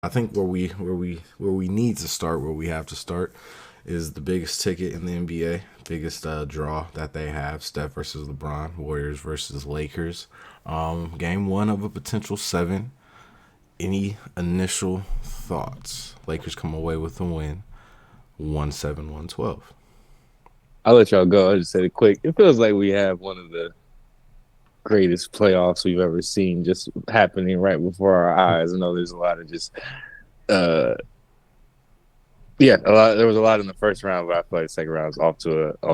I think where we need to start, where we have to start, is the biggest ticket in the NBA, biggest draw that they have: Steph versus LeBron, Warriors versus Lakers. Game one of a potential seven. Any initial thoughts? Lakers come away with a win, 1-7, 112. I'll let y'all go. I'll just say it quick. It feels like we have one of the greatest playoffs we've ever seen just happening right before our eyes. I know there's a lot of just uh there was a lot in the first round, but I feel like the second round was off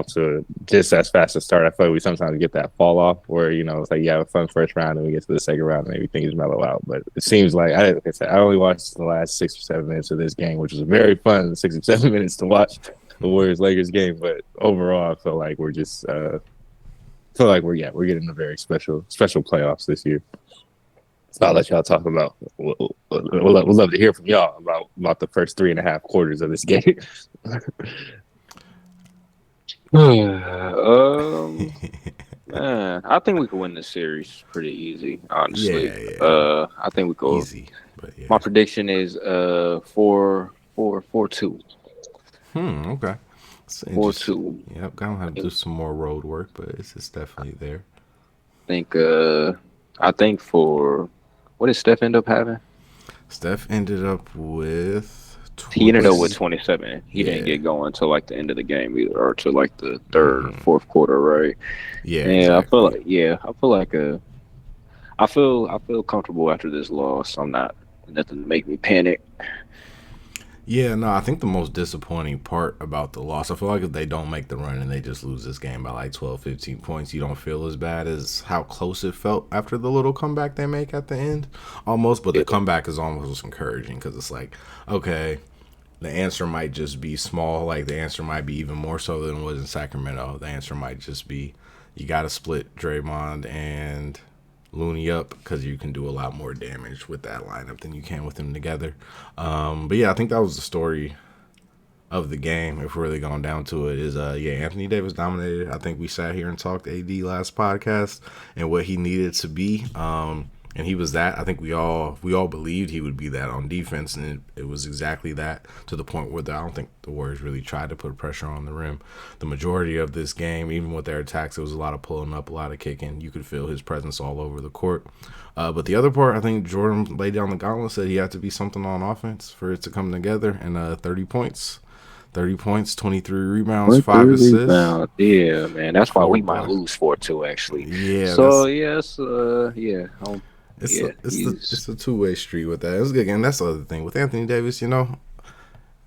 to just as fast a start. I feel like we sometimes get that fall off where, it's like you have a fun first round and we get to the second round and maybe things mellow out. But it seems like I said, I only watched the last 6 or 7 minutes of this game, which was very fun, 6 or 7 minutes to watch the Warriors Lakers game. But overall I feel like we're just feel like we're getting a very special playoffs this year. So I'll let y'all talk about. We'll love to hear from y'all about the first 3.5 quarters of this game. Man, I think we could win this series pretty easy, honestly. Yeah, yeah, I think we could. easy, but My yeah. prediction is 4-2. Okay. It's Four interesting. two. Yep, gonna have I to do some more road work, but it's definitely there. think I think for what did Steph end up having? Steph ended up with He ended up with 20. 27. He didn't Yeah. get going until like the end of the game either, or to like the third or fourth quarter, right? Yeah, And exactly. I feel like I feel comfortable after this loss. I'm not nothing to make me panic. Yeah, no, I think the most disappointing part about the loss, I feel like if they don't make the run and they just lose this game by like 12, 15 points, you don't feel as bad as how close it felt after the little comeback they make at the end. Almost, but the Yeah, comeback is almost encouraging because it's like, okay, the answer might just be small. Like the answer might be even more so than it was in Sacramento. The answer might just be you got to split Draymond and Looney up because you can do a lot more damage with that lineup than you can with them together. But yeah, I think that was the story of the game. If we're really going down to it, is Anthony Davis dominated. I think we sat here and talked AD last podcast and what he needed to be. And he was that. I think we all believed he would be that on defense, and it was exactly that to the point where I don't think the Warriors really tried to put pressure on the rim. The majority of this game, even with their attacks, it was a lot of pulling up, a lot of kicking. You could feel his presence all over the court. But the other part, I think Jordan laid down the gauntlet, said he had to be something on offense for it to come together, and 30 points. 30 points, 23 rebounds, 5 3 assists rebounds. Yeah, man. That's why for a we might boy. lose 4-2 actually. Yeah, So that's yes, it's a, yeah, it's the he's it's a two-way street with that. It's a good game. That's the other thing with Anthony Davis.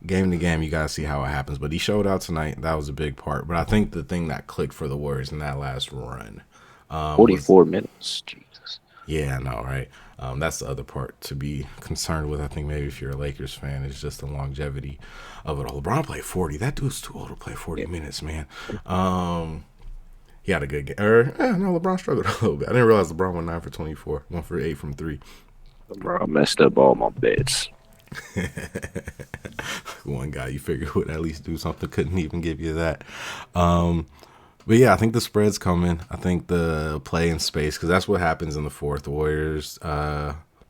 Game to game, you gotta see how it happens. But he showed out tonight. That was a big part. But I think the thing that clicked for the Warriors in that last run was 44 minutes. Jesus. yeah, I know, right? That's the other part to be concerned with. I think maybe if you're a Lakers fan, is just the longevity of it all. LeBron played 40. That dude's too old to play 40 Yeah. minutes, man. He had a good game. No, LeBron struggled a little bit. I didn't realize LeBron went 9 for 24, 1 for 8 from 3. Bro, I messed up all my bets. One guy you figured would at least do something couldn't even give you that. But yeah, I think the spread's coming. I think the play in space, because that's what happens in the fourth. The Warriors,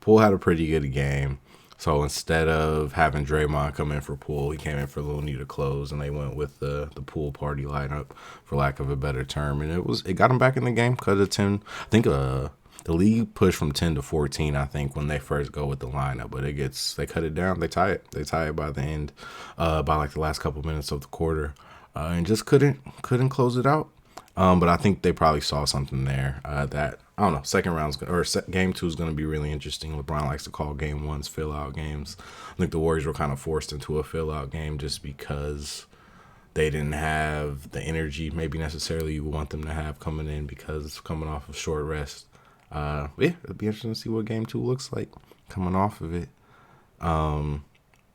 Poole had a pretty good game. So instead of having Draymond come in for Poole, he came in for Looney to close, and they went with the Poole party lineup, for lack of a better term. And it got him back in the game. Cut it 10. I think the league pushed from 10 to 14. I think when they first go with the lineup, but they cut it down. They tie it by the end, by like the last couple minutes of the quarter, and just couldn't close it out. But I think they probably saw something there that I don't know. Second round's game two is going to be really interesting. LeBron likes to call game ones fill out games. I think the Warriors were kind of forced into a fill out game just because they didn't have the energy maybe necessarily you want them to have coming in because it's coming off of short rest. Yeah, it'll be interesting to see what game two looks like coming off of it.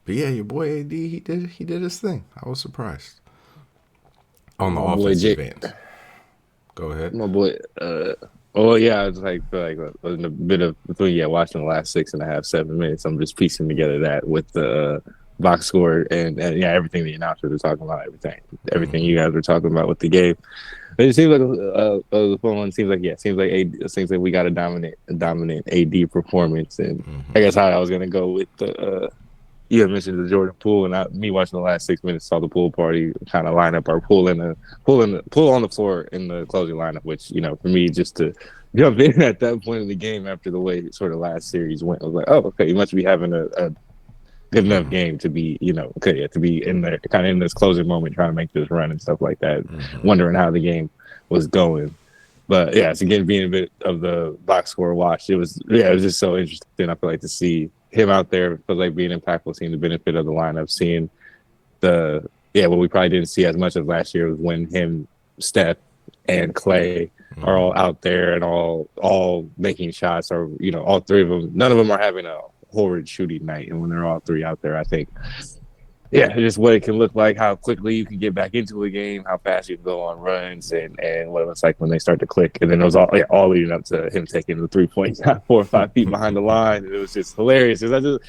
But yeah, your boy AD, he did his thing. I was surprised on the My boy offensive J, end. Go ahead. my boy. Oh yeah, I was like feel like in a bit of between watching the last 6.5 7 minutes. I'm just piecing together that with the box score and everything the announcers were talking about, everything you guys were talking about with the game. It seems like the phone one seems like it seems like we got a dominant AD performance, and I guess how I was gonna go with the you had mentioned the Jordan pool, and me watching the last 6 minutes saw the pool party kind of line up our pool on the floor in the closing lineup, which for me just to jump in at that point in the game after the way sort of last series went, I was like, oh, okay, you must be having a good enough game to be, to be in there, kind of in this closing moment, trying to make this run and stuff like that, wondering how the game was going. But yeah, it's again being a bit of the box score watch. It was just so interesting. I feel like to see him out there, feel like being impactful, seeing the benefit of the lineup, seeing what we probably didn't see as much as last year was when him, Steph, and Clay are all out there and all making shots, or all three of them. None of them are having a horrid shooting night, and when they're all three out there, I think just what it can look like, how quickly you can get back into a game, how fast you can go on runs, and what it's like when they start to click. And then it was all leading up to him taking the 3 point shot 4 or 5 feet behind the line, and it was just hilarious. I love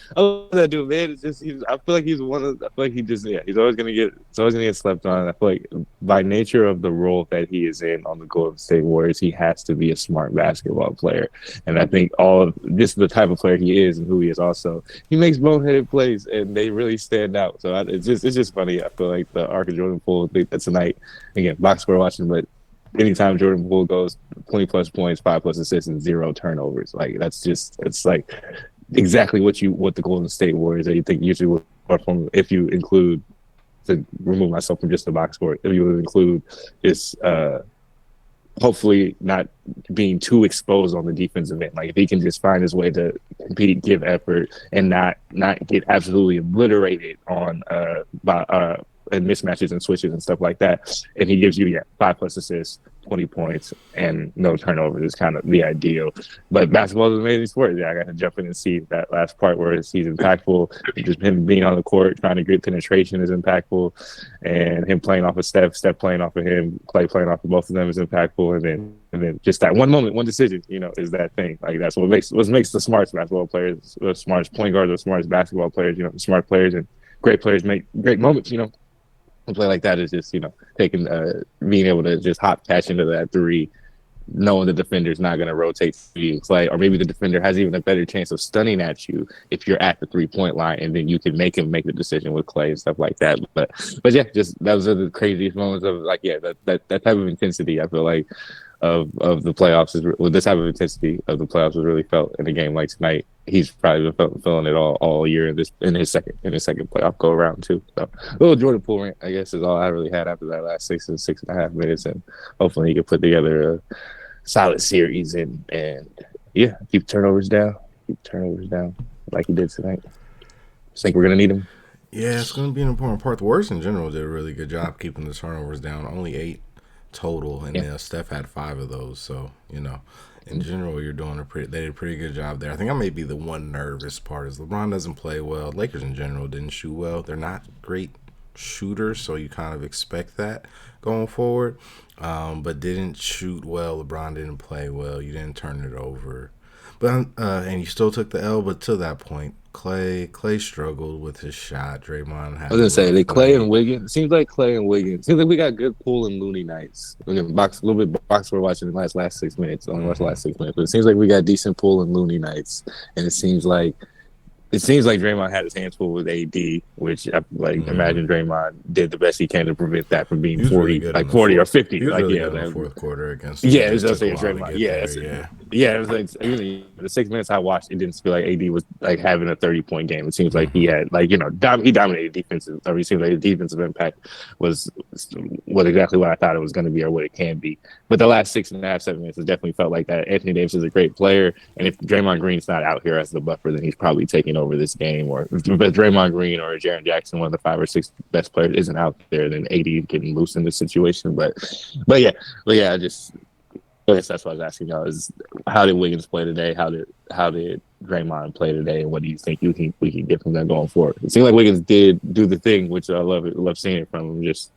that dude, man. It's just I feel like he's he's always gonna get slept on. I feel like by nature of the role that he is in on the Golden State Warriors, he has to be a smart basketball player, and I think all of this is the type of player he is and who he is. Also, he makes boneheaded plays, and they really stand out. So it's just funny. I feel like the arc of Jordan Poole tonight, again, box score watching, but anytime Jordan Poole goes 20 plus points, 5 plus assists, and 0 turnovers, like it's like exactly what the Golden State Warriors that you think usually would perform if you include, to remove myself from just the box score, if you would include this hopefully not being too exposed on the defensive end. Like if he can just find his way to compete, give effort, and not get absolutely obliterated on and mismatches and switches and stuff like that, and he gives you 5 plus assists, 20 points, and no turnovers is kind of the ideal. But basketball is an amazing sport. I got to jump in and see that last part where he's impactful. Just him being on the court, trying to get penetration is impactful, and him playing off of Steph playing off of him, Clay playing off of both of them is impactful. And then just that one moment, one decision, is that thing. Like that's what makes the smartest basketball players, the smartest point guards, the smartest basketball players. The smart players and great players make great moments. A play like that is just, taking, being able to just hop catch into that three, knowing the defender's not going to rotate to you, Clay, or maybe the defender has even a better chance of stunning at you if you're at the 3-point line, and then you can make him make the decision with Clay and stuff like that. But yeah, just those are the craziest moments of that type of intensity. I feel like of the playoffs this type of intensity of the playoffs was really felt in a game like tonight. He's probably been feeling it all year in his second playoff go around too. So a little Jordan Poole rant, I guess, is all I really had after that last 6.5 minutes, and hopefully he can put together a solid series and keep turnovers down like he did tonight. I think we're gonna need him. Yeah, it's gonna be an important part. The Warriors in general did a really good job keeping the turnovers down. Only 8 total, and Steph had 5 of those. So in general, they did a pretty good job there. I think I may be the one nervous part is LeBron doesn't play well. Lakers in general didn't shoot well. They're not great shooters, so you kind of expect that going forward. But didn't shoot well. LeBron didn't play well. You didn't turn it over, but and you still took the L. But to that point, Clay struggled with his shot. Draymond had. I was gonna say Clay and Wiggins. Seems like we got good Poole and Looney nights. A little bit box we're watching the last 6 minutes. Only watched the last 6 minutes, but it seems like we got decent Poole and Looney nights, and it seems like Draymond had his hands full with AD, which imagine Draymond did the best he can to prevent that from being 40 or 50. He was really good in the fourth quarter against. Yeah, it was just Draymond. It was like the 6 minutes I watched, it didn't feel like AD was like having a 30-point game. It seems like he had he dominated defensive. Or it seemed like his defensive impact was exactly what I thought it was going to be or what it can be. But the last 6.5, 7 minutes, it definitely felt like that. Anthony Davis is a great player, and if Draymond Green's not out here as the buffer, then he's probably taking over this game. Or if Draymond Green or Jaren Jackson, one of the 5 or 6 best players, isn't out there, then AD is getting loose in this situation. But yeah, I guess that's what I was asking y'all is how did Wiggins play today? How did Draymond play today? And what do you think we can get from that going forward? It seemed like Wiggins did do the thing, which I love seeing it from him. Just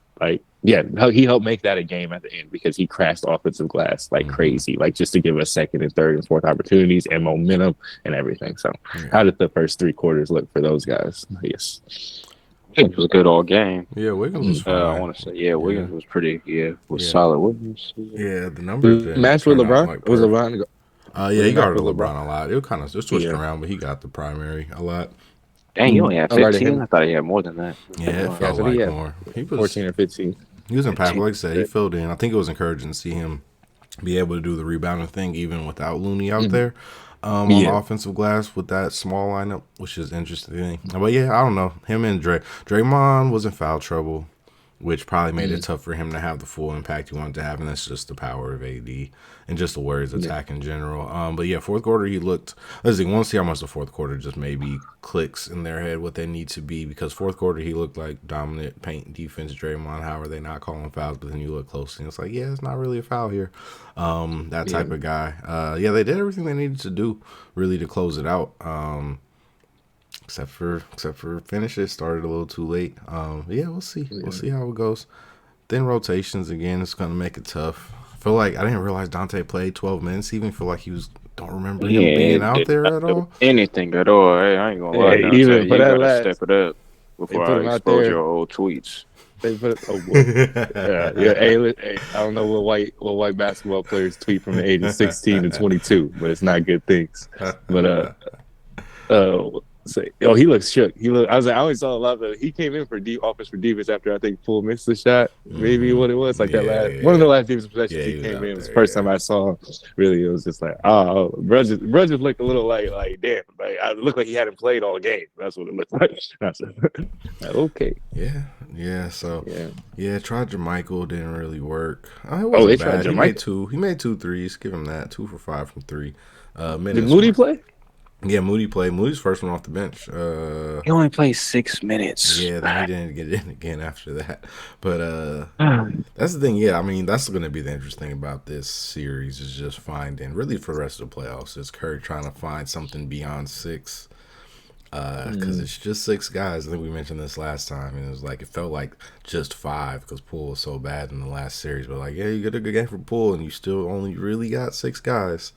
he helped make that a game at the end because he crashed offensive glass like crazy, like just to give us second and third and fourth opportunities and momentum and everything. So how did the first 3 quarters look for those guys? Yes. It was good all game. Yeah, Wiggins was I fine. want to say, yeah, Yeah, Wiggins was pretty, was yeah, solid. Wiggins, yeah. The numbers didn't Match with turn out LeBron? like Was perfect. LeBron? Yeah, Was he it match guarded with LeBron? LeBron a lot. It kind of switched Yeah. around, but he got the primary a lot. dang, you only had I guarded 15. him. I thought he had more than that. Yeah, it Yeah, felt so he like had more. 14 or 15. He was impactful. 15. Like I said, he filled in. I think it was encouraging to see him be able to do the rebounding thing even without Looney out Mhm. there on the Yeah. offensive glass with that small lineup, which is interesting. But yeah, I don't know. Him and Draymond was in foul trouble, which probably made it Mhm. tough for him to have the full impact he wanted to have, and that's just the power of AD and just the Warriors Yeah. attack in general. But yeah, fourth quarter he looked. Let's see, want to see how much the fourth quarter just maybe clicks in their head what they need to be, because fourth quarter he looked like dominant paint defense Draymond. How are they not calling fouls? But then you look closely and it's like, yeah, it's not really a foul here. That Yeah. type of guy. Yeah, they did everything they needed to do really to close it out. Except for finish it started a little too late. Yeah, we'll see. Yeah. We'll see how it goes. Then rotations again. It's gonna make it tough. I feel like I didn't realize Dante played 12 minutes. Even feel like he was. Don't remember him Yeah, being it out did there not at do all. anything at all. Hey, I ain't gonna lie, Hey, Dante. even for You that gotta step last, it up they before put I him out expose there. your old tweets. They put oh boy. Yeah. Hey, I don't know what white basketball players tweet from the age of 16 to 22, but it's not good things. But say, oh, he looks shook. He look. I was like, I only saw a lot of. He came in for deep offense for defense after I think Poole missed the shot. Maybe what it was like Yeah, that last yeah, one of the yeah. last defensive possessions Yeah, he he was came out in. It was the there. first Yeah. time I saw him. Really, it was just like, oh, bro just looked a little like damn, like I looked like he hadn't played all game. That's what it looked like. I said, okay, Yeah. So yeah. yeah, tried Jermichael, didn't really work. It Oh, they wasn't tried bad. Jamaica. He made two threes. Give him that. 2 for 5 from three. Did Minutes Moody were. play? Yeah, Moody played. Moody's first one off the bench. He only played 6 minutes. Yeah, then he didn't get in again after that. But that's the thing. Yeah, I mean, that's going to be the interesting about this series is just finding, really for the rest of the playoffs, is Curry trying to find something beyond six. Because it's just six guys. I think we mentioned this last time, and it was like it felt like just five because Poole was so bad in the last series. But like, yeah, you get a good game for Poole, and you still only really got six guys.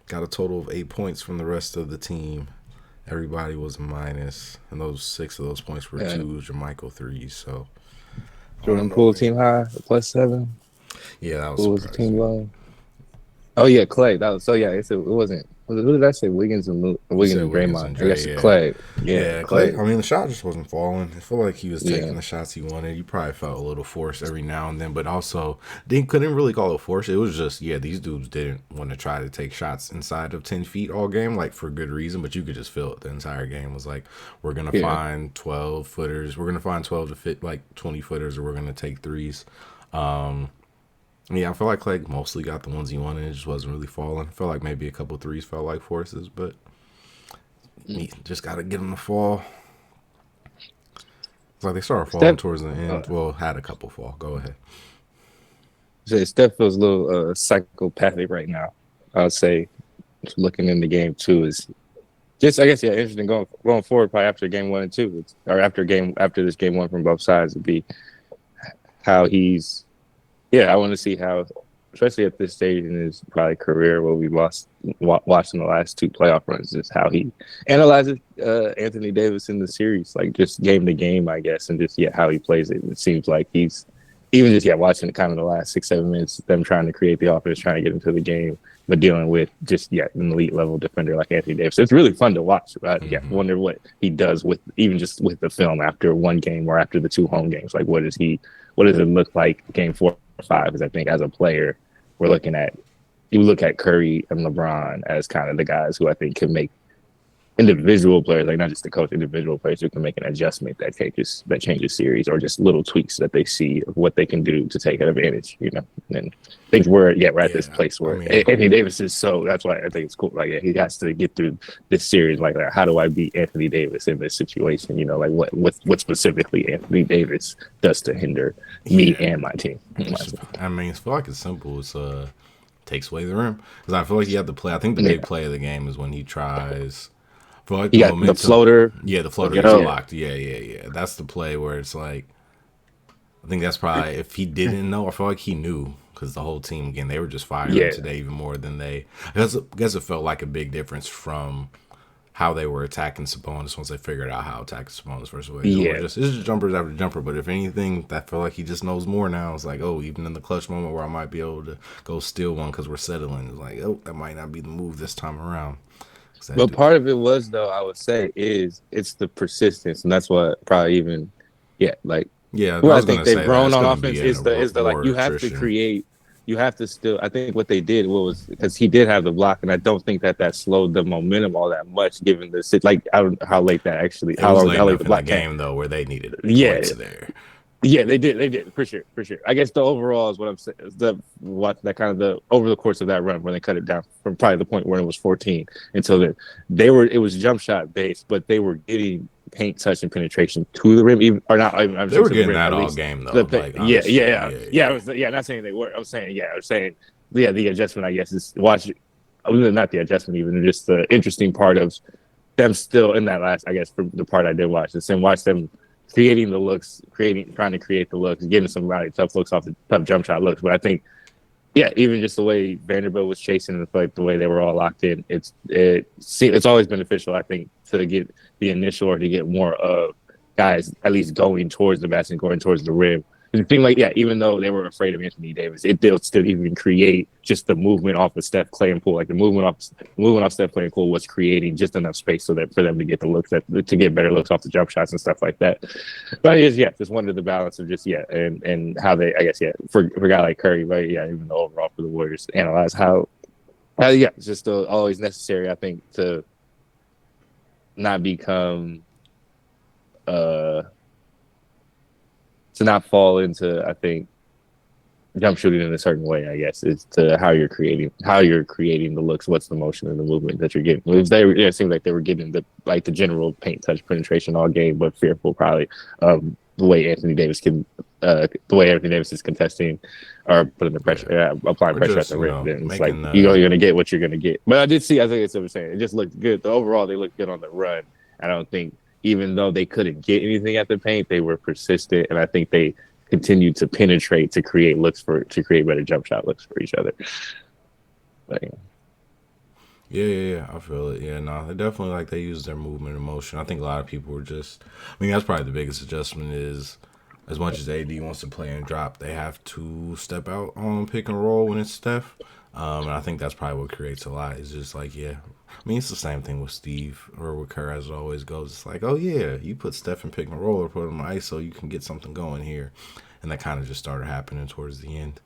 Got a total of 8 points from the rest of the team. Everybody was a minus, and those 6 of those points were Yeah. 2 Jermichael threes. So Jordan Poole team high +7. yeah, that was Who was the team surprising. low? Oh yeah, Clay. That was so yeah. It wasn't. Who did I say? Wiggins and You said Wiggins Draymond. and I guess Dre, yeah. Clay. Yeah, Yeah, Clay. I mean, the shot just wasn't falling. I feel like he was taking the shots he wanted. You probably felt a little forced every now and then, but also couldn't really call it force. It was just these dudes didn't want to try to take shots inside of 10 feet all game, like for good reason. But you could just feel it. The entire game was like, we're gonna find 12-footers. We're gonna find 12 to fit like 20-footers, or we're gonna take threes. Yeah, I feel like Clay mostly got the ones he wanted. It just wasn't really falling. I felt like maybe a couple threes felt like forces, but he just got to get them to fall. It's like they started falling towards the end. Well, had a couple fall. Go ahead. Steph feels a little psychopathic right now. I would say, looking in the game too is just interesting going forward. Probably after game 1 and 2, or after this game 1 from both sides would be how he's. Yeah, I want to see how, especially at this stage in his probably career, where we watched in the last 2 playoff runs, is how he analyzes Anthony Davis in the series, like just game to game, I guess, and just how he plays it. It seems like he's even just watching kind of the last 6-7 minutes, them trying to create the offense, trying to get into the game, but dealing with just an elite level defender like Anthony Davis. It's really fun to watch. Wonder what he does with even just with the film after one game or after the 2 home games. Like what does it look like game 4 or 5? Because I think as a player, we're looking at Curry and LeBron as kind of the guys who I think can make individual players, like not just the coach, individual players who can make an adjustment that changes series, or just little tweaks that they see of what they can do to take advantage, And I think we're at this place where Anthony Davis is, so that's why I think it's cool. Like he has to get through this series. Like how do I beat Anthony Davis in this situation? Like what specifically Anthony Davis does to hinder me and my team. I mean, I feel like it's simple. It's takes away the rim, because I feel like you have to play. I think the big play of the game is when he tries. For like got the floater. Yeah, the floater is locked. Yeah. That's the play where it's like, I think that's probably, if he didn't know, I feel like he knew, because the whole team, again, they were just firing today even more than they. I guess it felt like a big difference from how they were attacking Sabonis once they figured out how attacking Sabonis versus way. Yeah. It's just jumpers after jumper. But if anything, I feel like he just knows more now. It's like, oh, even in the clutch moment where I might be able to go steal one because we're settling, it's like, oh, that might not be the move this time around. But part of it was, though, I would say, is it's the persistence, and that's what probably even, like, yeah, well, I think they've grown on offense is the like you have attrition. to create, you have to still. I think what they did was because he did have the block, and I don't think that slowed the momentum all that much, given the like I don't know how late that actually how late the block game though where they needed points there. Yeah, they did for sure. I guess the overall is what I'm saying. Is that kind of the over the course of that run when they cut it down from probably the point where it was 14 until then, it was jump shot based, but they were getting paint touch and penetration to the rim, even or not. I'm they were getting that all game though. Not saying they were. I was saying the adjustment. I guess is not the adjustment even, just the interesting part of them still in that last. I guess for the part I did watch, watch them creating the looks, trying to create the looks, getting some really tough looks off the tough jump shot looks. But I think, even just the way Vanderbilt was chasing and like the way they were all locked in, it's always beneficial, I think, to get the initial or to get more of guys at least going towards the basket, going towards the rim. The thing, like, even though they were afraid of Anthony Davis, it did still even create just the movement off of Steph, Clay, and Poole. Like the movement off Steph, Clay, and Poole was creating just enough space so that for them to get the looks to get better looks off the jump shots and stuff like that. But it is, just one of the balance of just and how they, I guess, for a guy like Curry, but even though overall for the Warriors, analyze how it's just always necessary, I think, to not become to not fall into, I think, jump shooting in a certain way, I guess, is to how you're creating the looks, what's the motion and the movement that you're getting. It seemed like they were getting the general paint touch penetration all game, but fearful probably the way Anthony Davis is contesting or putting the pressure, applying pressure at the rim. Then it's like you're going to get what you're going to get. But I think it's what I'm saying. It just looked good. Overall, they looked good on the run. I don't think, even though they couldn't get anything at the paint, they were persistent, and I think they continued to penetrate to create better jump shot looks for each other. But, yeah, I feel it. Yeah, no, they definitely they used their movement and motion. I think a lot of people were just. I mean, that's probably the biggest adjustment is, as much as AD wants to play and drop, they have to step out on pick and roll when it's Steph. And I think that's probably what creates a lot. It's just I mean, it's the same thing with Steve or with Kerr as it always goes. It's like, oh, yeah, you put Steph in pick and roll or put him on ice so you can get something going here. And that kind of just started happening towards the end.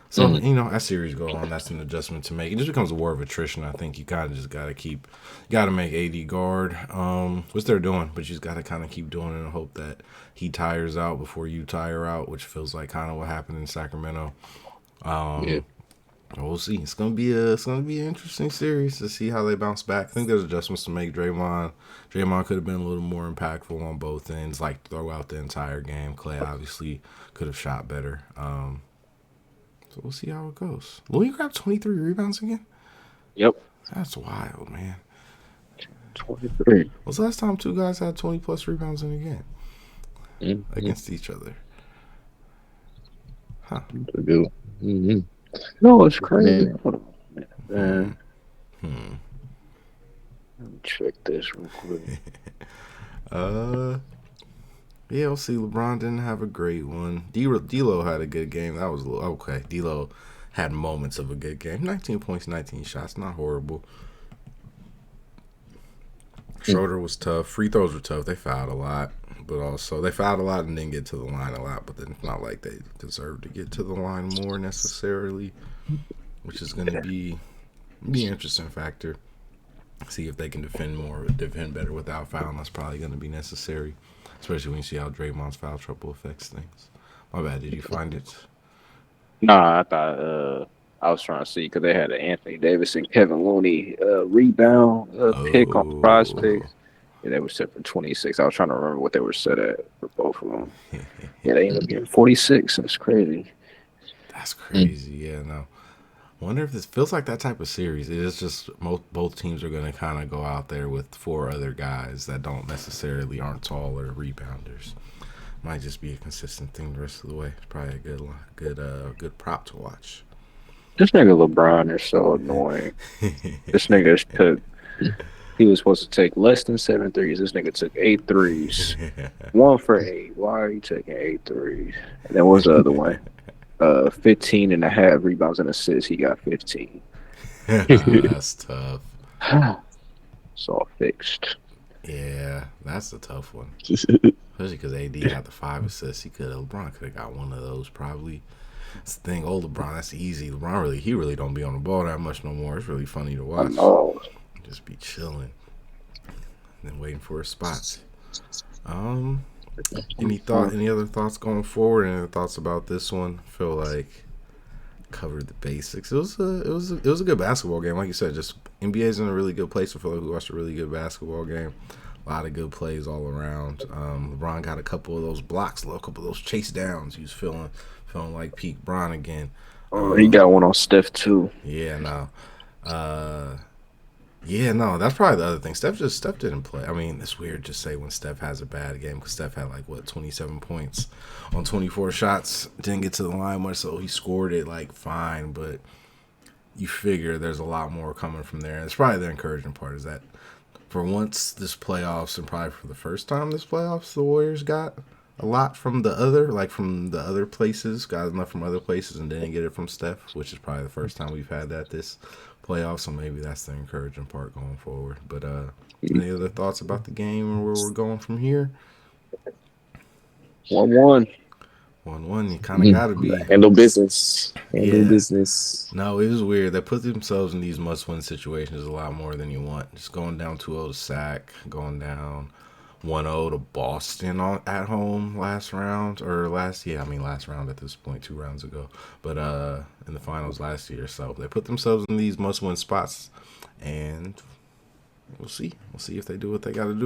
So, as series go on, that's an adjustment to make. It just becomes a war of attrition. I think you kind of just got to make AD guard, which they're doing, but you just got to kind of keep doing it and hope that he tires out before you tire out, which feels like kind of what happened in Sacramento. We'll see. It's gonna be an interesting series to see how they bounce back. I think there's adjustments to make. Draymond could have been a little more impactful on both ends, throughout the entire game. Clay obviously could have shot better. So we'll see how it goes. Louis grabbed 23 rebounds again? Yep. That's wild, man. 23. What's the last time two guys had 20 plus rebounds in a game against each other? Huh. Mm-hmm. No, it's crazy. Hold on a minute, man. Let me check this real quick. Yeah, we'll see. LeBron didn't have a great one. D'Lo had a good game. That was okay. D'Lo had moments of a good game. 19 points, 19 shots. Not horrible. Schroeder was tough. Free throws were tough. They fouled a lot. But also, they fouled a lot and didn't get to the line a lot. But then it's not like they deserve to get to the line more necessarily, which is going to be an interesting factor. See if they can defend better without fouling. That's probably going to be necessary, especially when you see how Draymond's foul trouble affects things. My bad. Did you find it? Nah, I thought I was trying to see because they had an Anthony Davis and Kevin Looney rebound pick on Prize Picks. Yeah, they were set for 26. I was trying to remember what they were set at for both of them. Yeah, they ended up getting 46. That's crazy. That's crazy. Yeah, no. Wonder if this feels like that type of series. It is just both teams are going to kind of go out there with four other guys that aren't tall or rebounders. Might just be a consistent thing the rest of the way. It's probably a good prop to watch. This nigga LeBron is so annoying. This nigga is took He was supposed to take less than 7 threes. This nigga took 8 threes. 1 for 8. Why are you taking 8 threes? And then what was the other one? 15 and a half rebounds and assists. He got 15. That's tough. It's all fixed. Yeah, that's a tough one. Especially because AD got the 5 assists. LeBron could have got one of those probably. That's the thing. Oh, LeBron, that's easy. He really don't be on the ball that much no more. It's really funny to I watch. know. Just be chilling and then waiting for a spot. Any other thoughts going forward? Any other thoughts about this one? I feel like covered the basics. It was a good basketball game. Like you said, just NBA's in a really good place. I feel like we watched a really good basketball game. A lot of good plays all around. LeBron got a couple of those blocks, a couple of those chase downs. He was feeling like peak Bron again. He got one on Steph too. Yeah, no. Yeah, no, that's probably the other thing. Steph didn't play. I mean, it's weird to say when Steph has a bad game because Steph had 27 points on 24 shots. Didn't get to the line much, so he scored it fine. But you figure there's a lot more coming from there. And it's probably the encouraging part is that for once this playoffs and probably for the first time this playoffs, the Warriors got a lot from the other places, got enough from other places and didn't get it from Steph, which is probably the first time we've had that this playoff, so maybe that's the encouraging part going forward. But any other thoughts about the game and where we're going from here? 1-1. 1-1, you kind of got to be. Handle business. Business. No, it was weird. They put themselves in these must-win situations a lot more than you want. Just going down 2-0 to Sac, going down 1-0 to Boston at home last round at this point, 2 rounds ago. But in the finals last year, so they put themselves in these must-win spots, and we'll see. We'll see if they do what they got to do.